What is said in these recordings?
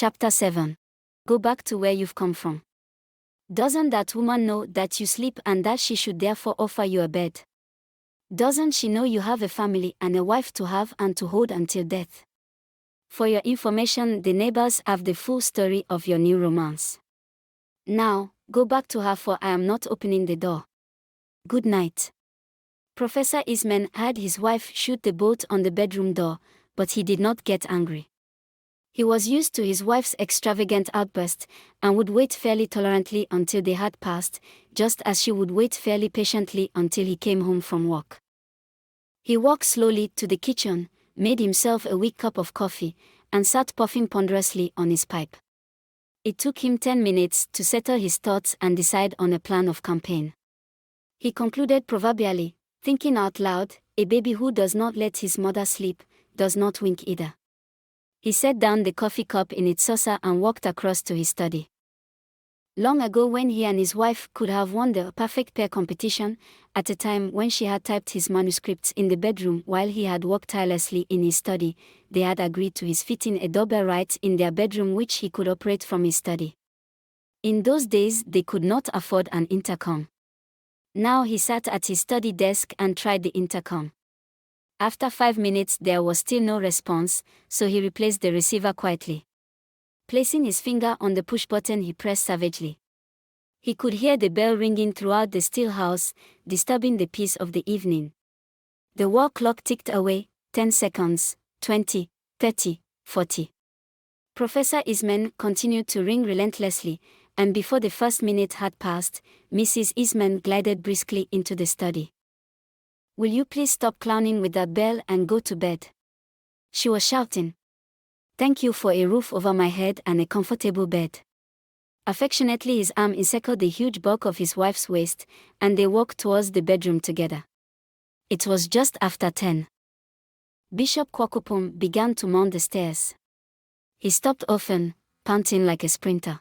Chapter 7. Go back to where you've come from. Doesn't that woman know that you sleep and that she should therefore offer you a bed? Doesn't she know you have a family and a wife to have and to hold until death? For your information, the neighbors have the full story of your new romance. Now, go back to her, for I am not opening the door. Good night. Professor Eastman had his wife shoot the bolt on the bedroom door, but he did not get angry. He was used to his wife's extravagant outburst and would wait fairly tolerantly until they had passed, just as she would wait fairly patiently until he came home from work. He walked slowly to the kitchen, made himself a weak cup of coffee, and sat puffing ponderously on his pipe. It took him 10 minutes to settle his thoughts and decide on a plan of campaign. He concluded proverbially, thinking out loud, a baby who does not let his mother sleep, does not wink either. He set down the coffee cup in its saucer and walked across to his study. Long ago, when he and his wife could have won the perfect pair competition, at a time when she had typed his manuscripts in the bedroom while he had worked tirelessly in his study, they had agreed to his fitting a doorbell right in their bedroom which he could operate from his study. In those days, they could not afford an intercom. Now he sat at his study desk and tried the intercom. After 5 minutes there was still no response, so he replaced the receiver quietly. Placing his finger on the push button, he pressed savagely. He could hear the bell ringing throughout the still house, disturbing the peace of the evening. The wall clock ticked away, 10 seconds, 20, 30, 40. Professor Eastman continued to ring relentlessly, and before the first minute had passed, Mrs. Eastman glided briskly into the study. "Will you please stop clowning with that bell and go to bed?" she was shouting. "Thank you for a roof over my head and a comfortable bed." Affectionately, his arm encircled the huge bulk of his wife's waist, and they walked towards the bedroom together. It was just after 10. Bishop Quarcoopome began to mount the stairs. He stopped often, panting like a sprinter.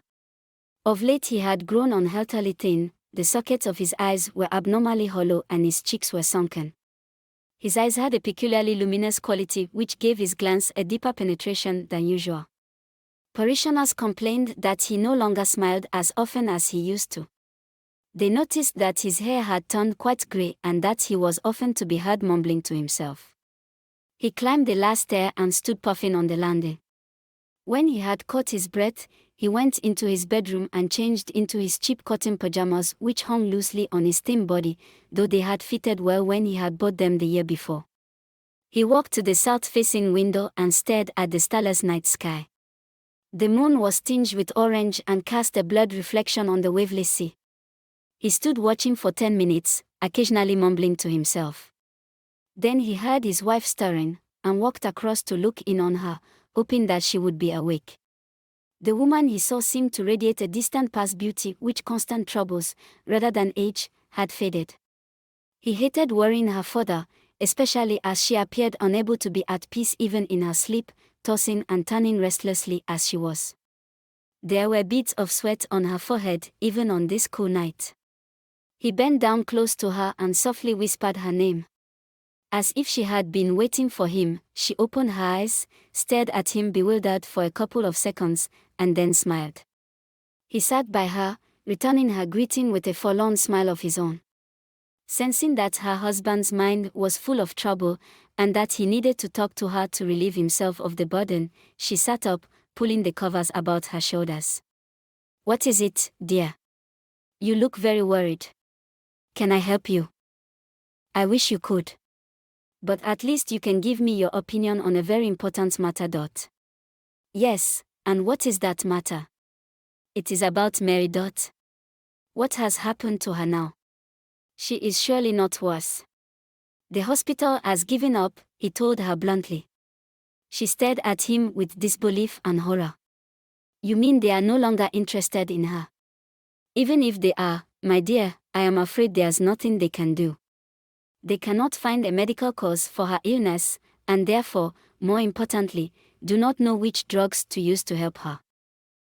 Of late he had grown unhealthily thin, the sockets of his eyes were abnormally hollow and his cheeks were sunken. His eyes had a peculiarly luminous quality which gave his glance a deeper penetration than usual. Parishioners complained that he no longer smiled as often as he used to. They noticed that his hair had turned quite grey and that he was often to be heard mumbling to himself. He climbed the last stair and stood puffing on the landing. When he had caught his breath, he went into his bedroom and changed into his cheap cotton pajamas which hung loosely on his thin body, though they had fitted well when he had bought them the year before. He walked to the south-facing window and stared at the starless night sky. The moon was tinged with orange and cast a blurred reflection on the waveless sea. He stood watching for 10 minutes, occasionally mumbling to himself. Then he heard his wife stirring, and walked across to look in on her, hoping that she would be awake. The woman he saw seemed to radiate a distant past beauty which constant troubles, rather than age, had faded. He hated worrying her further, especially as she appeared unable to be at peace even in her sleep, tossing and turning restlessly as she was. There were beads of sweat on her forehead even on this cool night. He bent down close to her and softly whispered her name. As if she had been waiting for him, she opened her eyes, stared at him bewildered for a couple of seconds, and then smiled. He sat by her, returning her greeting with a forlorn smile of his own. Sensing that her husband's mind was full of trouble, and that he needed to talk to her to relieve himself of the burden, she sat up, pulling the covers about her shoulders. "What is it, dear? You look very worried. Can I help you?" "I wish you could. But at least you can give me your opinion on a very important matter. "Yes, and what is that matter?" "It is about Mary. What has happened to her now?" "She is surely not worse." "The hospital has given up," he told her bluntly. She stared at him with disbelief and horror. "You mean they are no longer interested in her?" "Even if they are, my dear, I am afraid there's nothing they can do. They cannot find a medical cause for her illness, and therefore, more importantly, do not know which drugs to use to help her.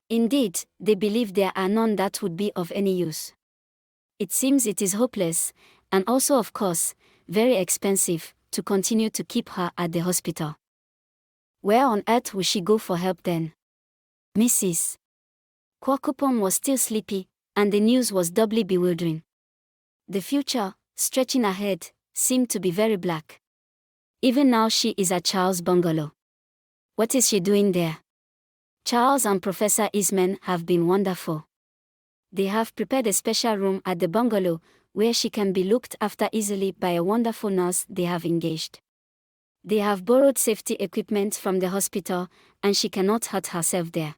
Indeed, they believe there are none that would be of any use. It seems it is hopeless, and also of course, very expensive, to continue to keep her at the hospital." "Where on earth will she go for help then?" Mrs. Quarcoopome was still sleepy, and the news was doubly bewildering. The future, stretching ahead, seemed to be very black. Even now she is at Charles' bungalow. What is she doing there? Charles and Professor Eastman have been wonderful. They have prepared a special room at the bungalow, where she can be looked after easily by a wonderful nurse they have engaged. They have borrowed safety equipment from the hospital, and she cannot hurt herself there.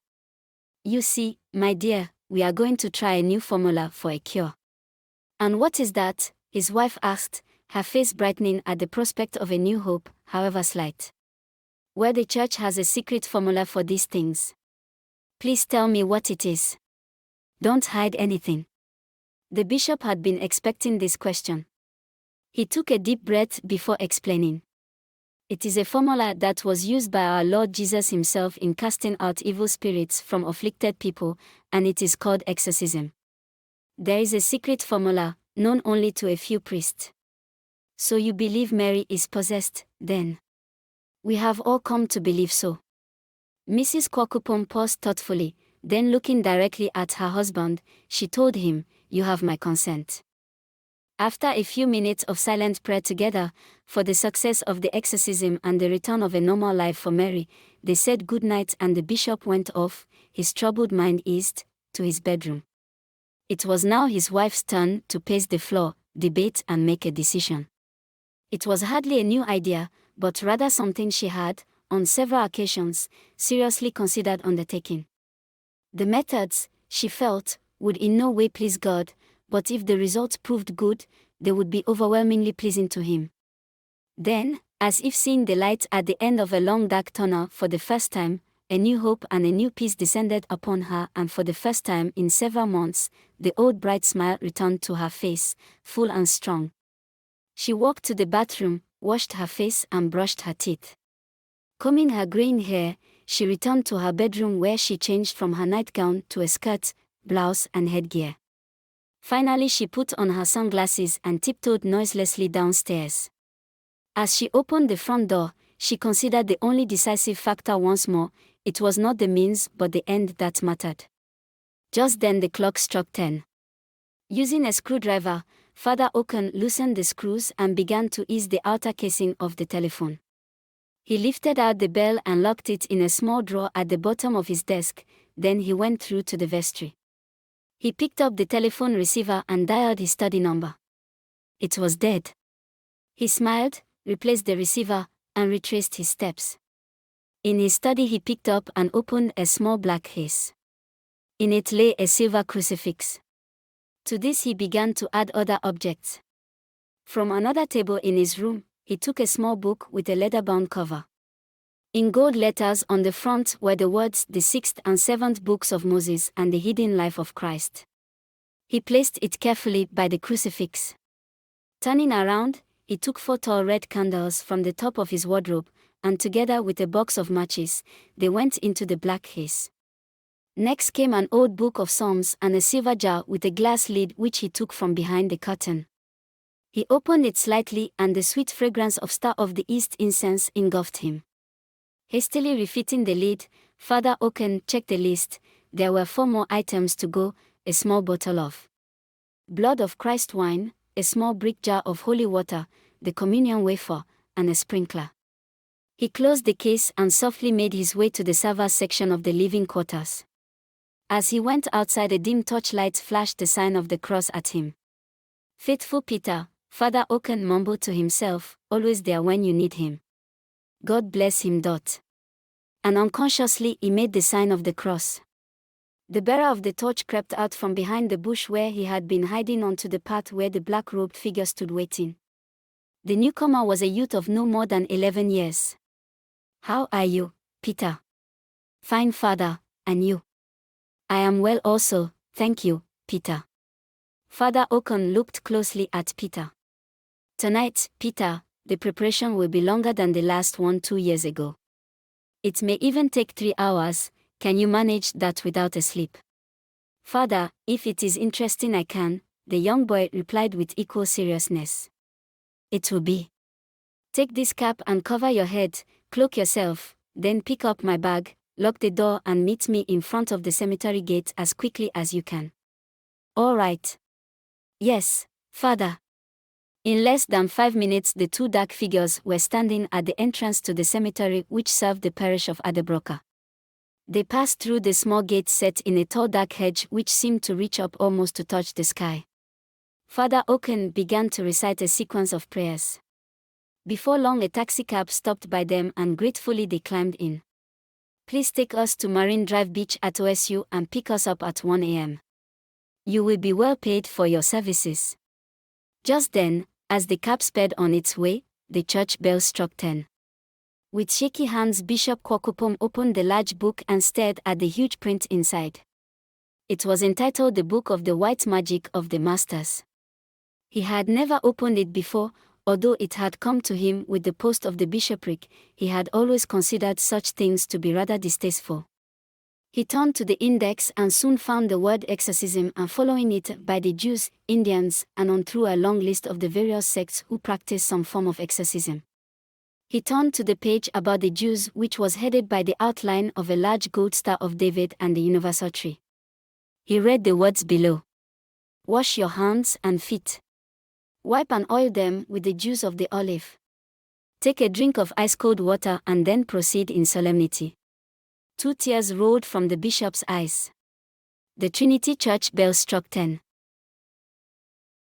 You see, my dear, we are going to try a new formula for a cure. And what is that? His wife asked, her face brightening at the prospect of a new hope, however slight. Well, the church has a secret formula for these things. Please tell me what it is. Don't hide anything. The bishop had been expecting this question. He took a deep breath before explaining. It is a formula that was used by our Lord Jesus himself in casting out evil spirits from afflicted people, and it is called exorcism. There is a secret formula, known only to a few priests. So you believe Mary is possessed, then? We have all come to believe so. Mrs. Quarcoopome paused thoughtfully, then looking directly at her husband, she told him, "You have my consent." After a few minutes of silent prayer together, for the success of the exorcism and the return of a normal life for Mary, they said good night and the bishop went off, his troubled mind eased, to his bedroom. It was now his wife's turn to pace the floor, debate and make a decision. It was hardly a new idea, but rather something she had, on several occasions, seriously considered undertaking. The methods, she felt, would in no way please God, but if the results proved good, they would be overwhelmingly pleasing to him. Then, as if seeing the light at the end of a long dark tunnel for the first time, a new hope and a new peace descended upon her, and for the first time in several months, the old bright smile returned to her face, full and strong. She walked to the bathroom, washed her face and brushed her teeth. Combing her graying hair, she returned to her bedroom where she changed from her nightgown to a skirt, blouse and headgear. Finally she put on her sunglasses and tiptoed noiselessly downstairs. As she opened the front door, she considered the only decisive factor once more. It was not the means but the end that mattered. Just then the clock struck 10. Using a screwdriver, Father Oaken loosened the screws and began to ease the outer casing of the telephone. He lifted out the bell and locked it in a small drawer at the bottom of his desk, then he went through to the vestry. He picked up the telephone receiver and dialed his study number. It was dead. He smiled, replaced the receiver, and retraced his steps. In his study he picked up and opened a small black case. In it lay a silver crucifix. To this he began to add other objects. From another table in his room, he took a small book with a leather-bound cover. In gold letters on the front were the words "The Sixth and Seventh Books of Moses and the Hidden Life of Christ." He placed it carefully by the crucifix. Turning around, he took 4 tall red candles from the top of his wardrobe, and together with a box of matches, they went into the black case. Next came an old book of Psalms and a silver jar with a glass lid which he took from behind the curtain. He opened it slightly and the sweet fragrance of Star of the East incense engulfed him. Hastily refitting the lid, Father Oaken checked the list. There were 4 more items to go: a small bottle of blood of Christ wine, a small brick jar of holy water, the communion wafer, and a sprinkler. He closed the case and softly made his way to the servers section of the living quarters. As he went outside, a dim torchlight flashed the sign of the cross at him. "Faithful Peter," Father Oaken mumbled to himself, "always there when you need him. God bless him." And unconsciously he made the sign of the cross. The bearer of the torch crept out from behind the bush where he had been hiding onto the path where the black-robed figure stood waiting. The newcomer was a youth of no more than 11 years. "How are you, Peter?" "Fine, Father, and you?" "I am well also, thank you, Peter." Father Oaken looked closely at Peter. "Tonight, Peter, the preparation will be longer than the last one 2 years ago. It may even take 3 hours. Can you manage that without a sleep?" "Father, if it is interesting I can," the young boy replied with equal seriousness. "It will be. Take this cap and cover your head, cloak yourself, then pick up my bag, Lock the door and meet me in front of the cemetery gate as quickly as you can. All right. Yes, Father. In less than 5 minutes, the two dark figures were standing at the entrance to the cemetery which served the parish of Adebroka. They passed through the small gate set in a tall dark hedge which seemed to reach up almost to touch the sky. Father Oken began to recite a sequence of prayers. Before long, a taxicab stopped by them and gratefully they climbed in. Please take us to Marine Drive Beach at OSU and pick us up at 1 a.m. You will be well paid for your services. Just then, as the cab sped on its way, the church bell struck 10. With shaky hands, Bishop Quarcoopome opened the large book and stared at the huge print inside. It was entitled The Book of the White Magic of the Masters. He had never opened it before, although it had come to him with the post of the bishopric. He had always considered such things to be rather distasteful. He turned to the index and soon found the word exorcism and following it by the Jews, Indians, and on through a long list of the various sects who practiced some form of exorcism. He turned to the page about the Jews which was headed by the outline of a large gold star of David and the universal tree. He read the words below. Wash your hands and feet. Wipe and oil them with the juice of the olive. Take a drink of ice-cold water and then proceed in solemnity. 2 tears rolled from the bishop's eyes. The Trinity Church bell struck 10.